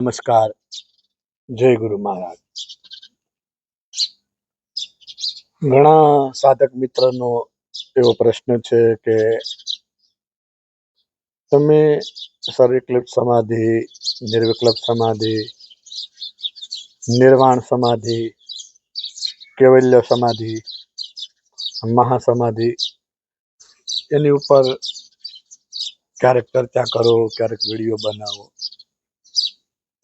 નમસ્કાર. જય ગુરુ મહારાજ. ઘણા સાધક મિત્રનો એવો પ્રશ્ન છે કે તમે સર્વવિકલ્પ સમાધિ, નિર્વિકલ્પ સમાધિ, નિર્વાણ સમાધિ, કૈવલ્ય સમાધિ, મહાસમાધિ એની ઉપર ક્યારેક ચર્ચા કરો, ક્યારેક વિડીયો બનાવો.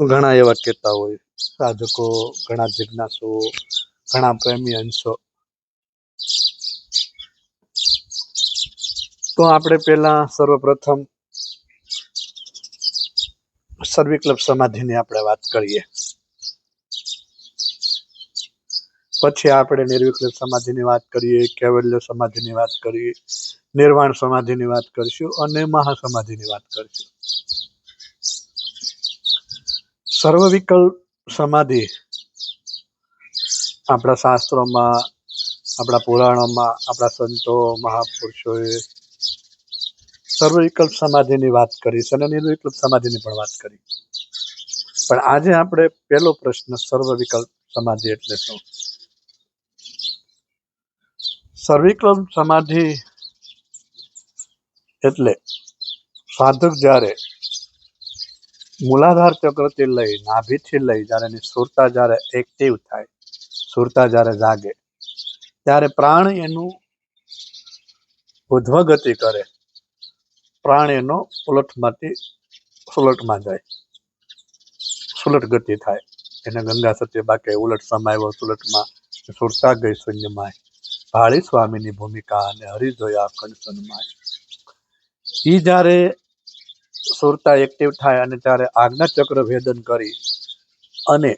ઘણા એવા કહેતા હોય સાધકો, ઘણા જિજ્ઞાસુઓ, ઘણા પ્રેમી અંશો. તો આપણે પહેલા સર્વપ્રથમ સર્વવિકલ્પ સમાધિની આપણે વાત કરીએ, પછી આપણે નિર્વિકલ્પ સમાધિની વાત કરીએ, કૈવલ્ય સમાધિની વાત કરીએ, નિર્વાણ સમાધિની વાત કરીશું અને મહાસમાધિની વાત કરીશું. સર્વવિકલ્પ સમાધિ આપણા શાસ્ત્રોમાં, આપણા પુરાણોમાં, આપણા સંતો મહાપુરુષોએ સર્વવિકલ્પ સમાધિની વાત કરી છે અને નિર્વિકલ્પ સમાધિની પણ વાત કરી. પણ આજે આપણે પહેલો પ્રશ્ન, સર્વવિકલ્પ સમાધિ એટલે શું? સર્વવિકલ્પ સમાધિ એટલે સાધક જ્યારે મૂલાધાર ચક્રથી લઈ, નાભીથી લઈ, જ્યારે એની સુરતા જ્યારે એક્ટિવ થાય, સુરતા જ્યારે જાગે, ત્યારે પ્રાણ એનું ઉધ્વ ગતિ કરે, પ્રાણ એનો ઉલટમાંથી સુલટમાં જાય, સુલટ ગતિ થાય. એને ગંગા સત્ય બાકે ઉલટ સમાયો સુલટમાં, સુરતા ગઈ શૂન્યમાં, ભાળી સ્વામીની ભૂમિકા અને હરિ જોયા અખંડ સન્માય. એ જ્યારે સુરતા એક્ટિવ થાય અને ત્યારે આજ્ઞા ચક્ર ભેદન કરી અને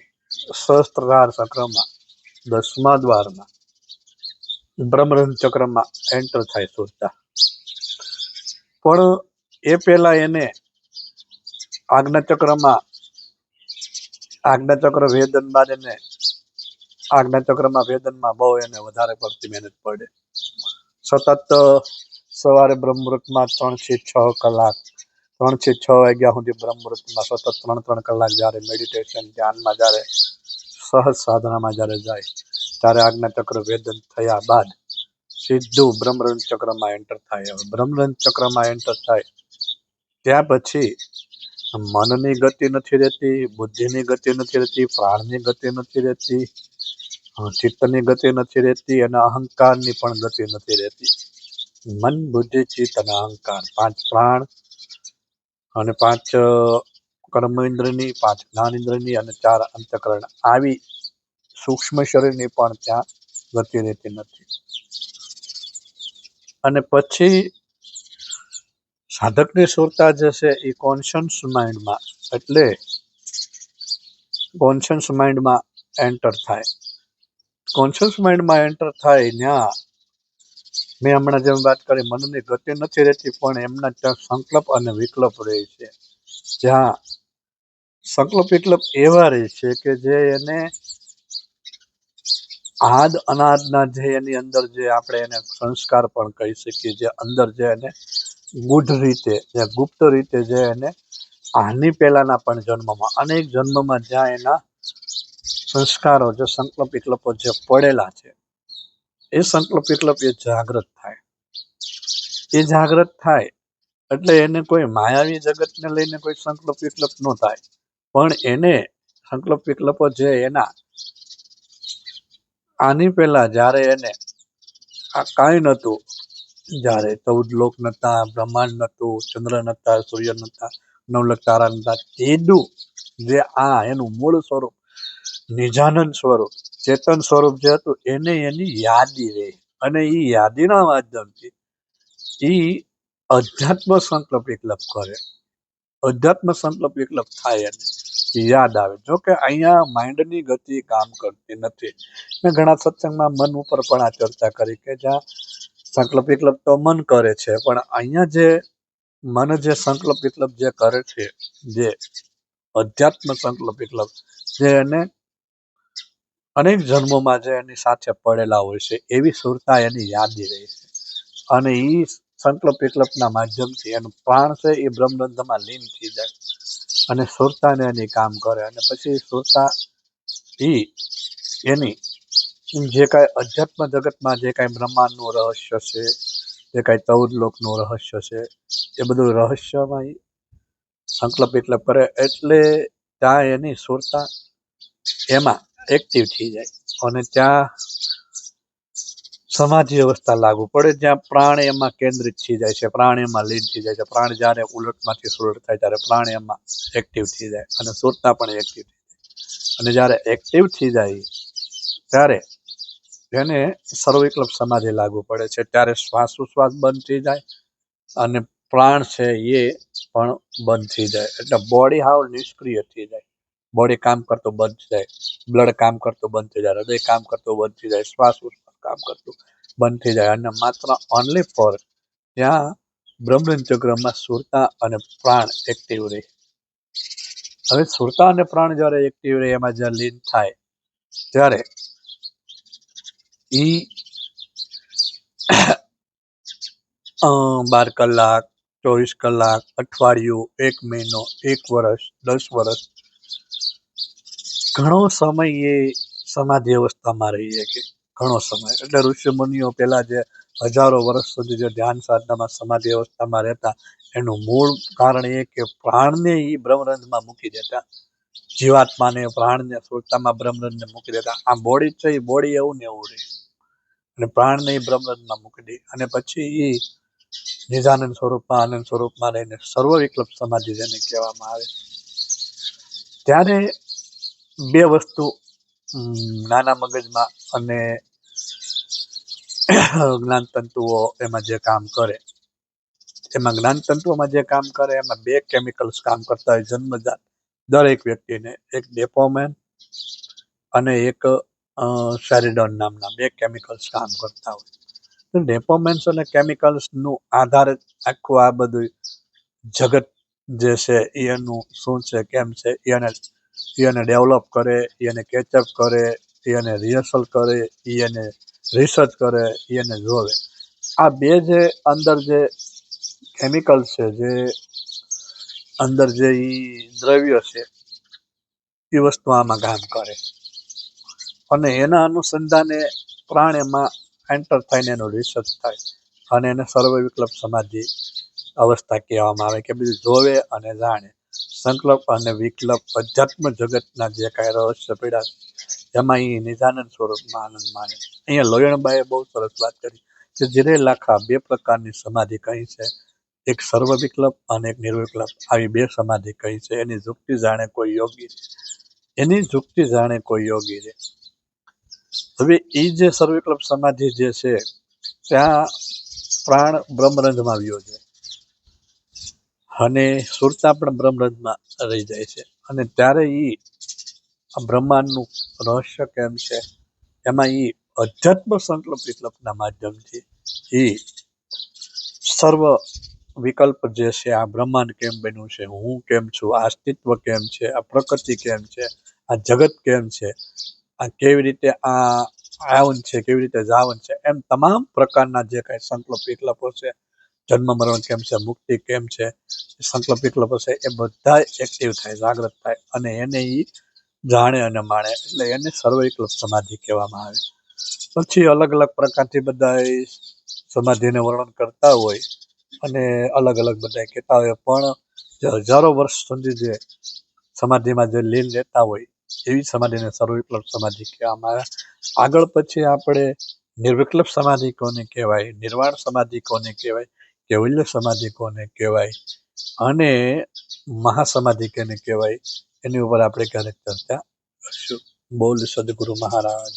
સહસ્ત્રાર ચક્રમાં 10મા દ્વારમાં બ્રહ્મરંધ ચક્રમાં એન્ટર થાય સુરતા. પણ એ પહેલા એને આજ્ઞા ચક્ર ભેદન બાદ એને આજ્ઞા ચક્રમાં ભેદનમાં બહુ એને વધારે પડતી મહેનત પડે. સતત સવારે બ્રહ્મમુહૂર્તમાં 3 થી 6 કલાક, 3 થી 6 વાગ્યા સુધી બ્રહ્મમુહૂર્તમાં સતત 3 કલાક જ્યારે મેડિટેશન, ધ્યાનમાં, જ્યારે સહજ સાધનામાં જ્યારે જાય, ત્યારે આજ્ઞા ચક્ર ભેદન થયા બાદ સીધું બ્રહ્મરંધ ચક્રમાં એન્ટર થાય. હવે બ્રહ્મરંધ ચક્રમાં એન્ટર થાય ત્યાં પછી મનની ગતિ નથી રહેતી, બુદ્ધિની ગતિ નથી રહેતી, પ્રાણની ગતિ નથી રહેતી, ચિત્તની ગતિ નથી રહેતી અને અહંકારની પણ ગતિ નથી રહેતી. મન, બુદ્ધિ, ચિત્ત અને અહંકાર, 5 પ્રાણ અને 5 કર્મ ઇન્દ્રની, 5 જ્ઞાન ઇન્દ્રની અને 4 અંતઃકરણ, આવી સૂક્ષ્મ શરીરની પણ ત્યાં ગતિ રહેતી નથી. અને પછી સાધકની સુરતા જે છે એ કોન્શિયસ માઇન્ડમાં, એટલે કોન્શિયસ માઇન્ડમાં એન્ટર થાય. કોન્શિયસ માઇન્ડમાં એન્ટર થાય ત્યાં મેં હમણાં જેમ વાત કરી, મનની ગતિ નથી રહેતી, પણ એમના ત્યાં સંકલ્પ અને વિકલ્પ રહે છે. જ્યાં સંકલ્પ વિકલ્પ એવા રહે છે કે જે એને આદ અનાદના જે એની અંદર જે આપણે એને સંસ્કાર પણ કહી શકીએ, જે અંદર જે એને ગુઢ રીતે, જે ગુપ્ત રીતે જે એને આની પહેલાના પણ જન્મમાં, અનેક જન્મમાં જ્યાં એના સંસ્કારો, જે સંકલ્પ વિકલ્પો જે પડેલા છે, એ સંકલ્પ વિકલ્પ એ જાગૃત થાય. એ જાગૃત થાય એટલે એને કોઈ માયાવી જગતને લઈને કોઈ સંકલ્પ વિકલ્પ ન થાય, પણ એને સંકલ્પ વિકલ્પો જે એના આની પહેલા જ્યારે એને આ કાંઈ નહોતું, જ્યારે 14 લોક નહોતા, બ્રહ્માંડ નહોતું, ચંદ્ર નહોતા, સૂર્ય નહોતા, 9 લાખ તારા નહોતા, તેનું જે આ એનું મૂળ સ્વરૂપ, નિજાનંદ સ્વરૂપ, ચેતન સ્વરૂપ જે હતું, એને એની યાદી રહે અને એ યાદીના માધ્યમથી એ અધ્યાત્મ સંકલ્પ વિકલ્પ કરે. અધ્યાત્મ સંકલ્પ વિકલ્પ થાય એને યાદ આવે. જો કે અહીંયા માઇન્ડની ગતિ કામ કરતી નથી. મેં ઘણા સત્સંગમાં મન ઉપર પણ આ ચર્ચા કરી કે જ્યાં સંકલ્પ વિકલ્પ તો મન કરે છે, પણ અહીંયા જે મન જે સંકલ્પ વિકલ્પ જે કરે છે, જે અધ્યાત્મ સંકલ્પ વિકલ્પ જે એને અનેક જન્મોમાં જે એની સાથે પડેલા હોય છે, એવી સુરતા એની યાદી રહી છે. અને એ સંકલ્પ વિકલ્પના માધ્યમથી એનું પ્રાણ છે એ બ્રહ્મરંધમાં લીન થઈ જાય. અને સુરતાને એની કામ કરે, અને પછી સુરતા એની જે કાંઈ અધ્યાત્મ જગતમાં જે કાંઈ બ્રહ્માંડનું રહસ્ય છે, જે કાંઈ 14 લોકનું રહસ્ય છે, એ બધું રહસ્યમાં સંકલ્પ વિકલ્પ કરે, એટલે ત્યાં એની સુરતા એમાં એક્ટિવ થઈ જાય, અને ત્યાં સમાધિ અવસ્થા લાગુ પડે, જ્યાં પ્રાણ એમાં કેન્દ્રિત થઈ જાય છે, પ્રાણ એમાં લીન થઈ જાય છે. પ્રાણ જ્યારે ઉલટમાંથી સુલટ થાય ત્યારે પ્રાણ એમાં એક્ટિવ થઈ જાય, અને સુરતા પણ એક્ટિવ થઈ જાય. અને જ્યારે એક્ટિવ થઈ જાય ત્યારે એને સર્વવિકલ્પ સમાધિ લાગુ પડે છે. ત્યારે શ્વાસોશ્વાસ બંધ થઈ જાય, અને પ્રાણ છે એ પણ બંધ થઈ જાય. એટલે બોડી હાવ નિષ્ક્રિય થઈ જાય. બોડી કામ કરતું બંધ થઈ જાય, બ્લડ કામ કરતું બંધ થઈ જાય, હૃદય કામ કરતું બંધ થઈ જાય, શ્વાસોશ્વાસ કામ કરતું બંધ થઈ જાય, અને માત્ર ઓનલી ફોર ત્યાં બ્રહ્મચક્રમાં સુરતા અને પ્રાણ એક્ટિવ રહે. હવે સુરતા અને પ્રાણ જ્યારે એક્ટિવ રહે, એમાં જ્યારે લીન થાય ત્યારે 12 કલાક, 24 કલાક, અઠવાડિયું, 1 મહિનો, 1 વર્ષ, 10 વર્ષ, ઘણો સમય એ સમાધિ અવસ્થામાં રહી શકે, ઘણો સમય. એટલે ઋષિ મુનિઓ પહેલા જે હજારો વર્ષ સુધી જે ધ્યાન સાધનામાં સમાધિ અવસ્થામાં રહેતા, એનું મૂળ કારણ એ કે પ્રાણને એ બ્રહ્મરંધમાં મૂકી દેતા, જીવાત્માને પ્રાણને સુરતામાં બ્રહ્મરંધને મૂકી દેતા. આ બોડી છે એ બોડી એવું ને એવું રહે, અને પ્રાણને એ બ્રહ્મરંધમાં મૂકી દે, અને પછી એ નિજાનંદ સ્વરૂપમાં આનંદ સ્વરૂપમાં રહીને સર્વ વિકલ્પ સમાધિ જેને કહેવામાં આવે. ત્યારે બે વસ્તુ નાના મગજમાં અને જ્ઞાનતંતુઓ એમાં જે કામ કરે, એમાં જ્ઞાનતંતુઓમાં જે કામ કરે એમાં બે કેમિકલ્સ કામ કરતા હોય જન્મજાત દરેક વ્યક્તિને. એક ડોપામાઇન અને એક સેરોટોનિન નામના બે કેમિકલ્સ કામ કરતા હોય. તો ડોપામાઇન અને કેમિકલ્સનું આધારે આખું આ બધું જગત જે છે એનું શું છે, કેમ છે, એને ડેવલપ કરે, એને કેચઅપ કરે, એને રિહર્સલ કરે, એને રિસર્ચ કરે, એને જોવે. આ બે જે અંદર જે કેમિકલ છે, જે અંદર જે દ્રવ્ય છે, એ વસ્તુ આમાં કામ કરે, અને એના અનુસંધાને પ્રાણ એમાં એન્ટર થઈને એનું રિસર્ચ થાય, અને એને સર્વ વિકલ્પ સમાધિ અવસ્થા કહેવામાં આવે, કે બધું જોવે અને જાણે. સંકલ્પ અને વિકલ્પ અધ્યાત્મ જગતના જે કાંઈ રહસ્ય પીડા એમાં એ નિજાનંદ સ્વરૂપમાં આનંદ માણે. અહીંયા લોયણબાઈએ બહુ સરસ વાત કરી કે જીરે લાખા બે પ્રકારની સમાધિ કહી છે, એક સર્વ વિકલ્પ અને એક નિર્વિકલ્પ. આવી બે સમાધિ કહી છે. એની યુક્તિ જાણે કોઈ યોગી, એની યુક્તિ જાણે કોઈ યોગી છે. હવે એ જે સર્વવિકલ્પ સમાધિ જે છે, ત્યાં પ્રાણ બ્રહ્મરંધમાં આવ્યો છે, અને સુરતા પણ બ્રહ્મરંધમાં રહી જાય છે. અને ત્યારે એ બ્રહ્માંડનું રહસ્ય કેમ છે, એમાં એ અધ્યાત્મ સંકલ્પ વિકલ્પના માધ્યમથી એ સર્વ વિકલ્પ જે છે, આ બ્રહ્માંડ કેમ બન્યું છે, હું કેમ છું, આ અસ્તિત્વ કેમ છે, આ પ્રકૃતિ કેમ છે, આ જગત કેમ છે, આ કેવી રીતે આ આવન છે, કેવી રીતે જાવન છે, એમ તમામ પ્રકારના જે કાંઈ સંકલ્પ વિકલ્પો છે, જન્મ મરણ કેમ છે, મુક્તિ કેમ છે, સંકલ્પ વિકલ્પો છે, એ બધા એક્ટિવ થાય, જાગૃત થાય, અને એને એ જાણે અને માણે. એટલે એને સર્વ વિકલ્પ સમાધિ કહેવામાં આવે. પછી અલગ અલગ પ્રકારથી બધા સમાધિને વર્ણન કરતા હોય, અને અલગ અલગ બધા કહેતા હોય, પણ જે હજારો વર્ષ સુધી જે સમાધિમાં જે લીન રહેતા હોય એવી સમાધિને સર્વ વિકલ્પ સમાધિ કહેવામાં આવે. આગળ પછી આપણે નિર્વિકલ્પ સમાધિ કોને કહેવાય, નિર્વાણ સમાધિ કોને કહેવાય, કૈવલ્ય સમાધિ કોને કહેવાય, અને મહાસમાધિ કેને કહેવાય, એની ઉપર આપણે ક્યારેક ચર્ચા કરશું. બોલ સદગુરુ મહારાજ.